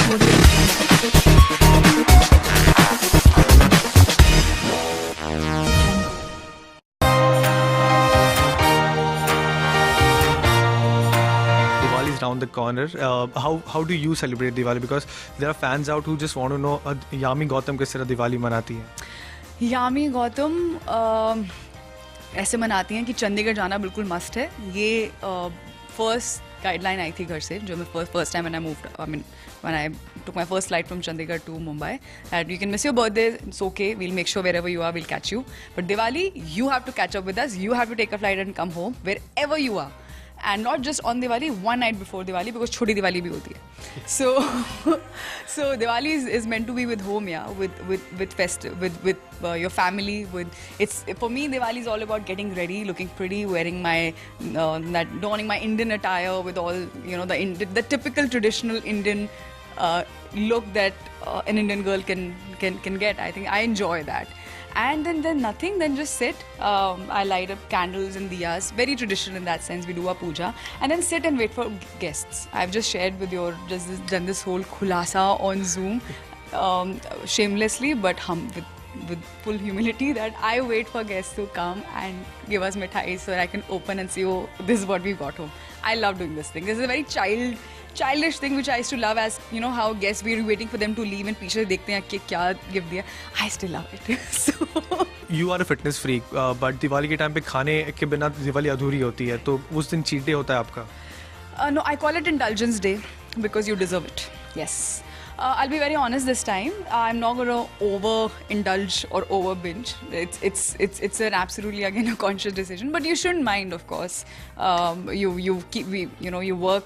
Diwali is around the corner. How do you celebrate Diwali? Because there are fans out who just want to know Yami Gautam किस तरह दिवाली मनाती है. यामी गौतम ऐसे मनाती हैं कि चंडीगढ़ जाना बिल्कुल मस्ट है. ये फर्स्ट गाइडलाइन आई थी घर से जो मैं first time when I took my first flight from Chandigarh to Mumbai, that you can miss your birthday, it's okay, we'll make sure wherever you are we'll catch you, but Diwali you have to catch up with us, you have to take a flight and come home wherever you are, and not just on Diwali, one night before Diwali, because choti Diwali bhi hoti hai. So Diwali is meant to be with home, yeah, with your family. It's for me, Diwali is all about getting ready, looking pretty, wearing my donning my Indian attire with all the typical traditional Indian look that an Indian girl can get. I think I enjoy that. And then nothing, then just sit. I light up candles and diyas, very traditional in that sense. We do our puja and then sit and wait for guests. I've just shared with done this whole khulasa on Zoom, shamelessly, but with full humility, that I wait for guests to come and give us mithai so that I can open and see, oh, this is what we got home. I love doing this thing. This is a very childish thing which I used to love, as you know how guests, we're waiting for them to leave and पीछे देखते हैं कि क्या gift दिया. I still love it. So You are a fitness freak, but Diwali के time पे खाने के बिना दिवाली अधूरी होती है, तो उस दिन चीट डे होता है आपका? No, I call it indulgence day because you deserve it. Yes. I'll be very honest this time. I'm not going to over-indulge or over-binge. It's an absolutely, again, a conscious decision. But you shouldn't mind, of course. You work.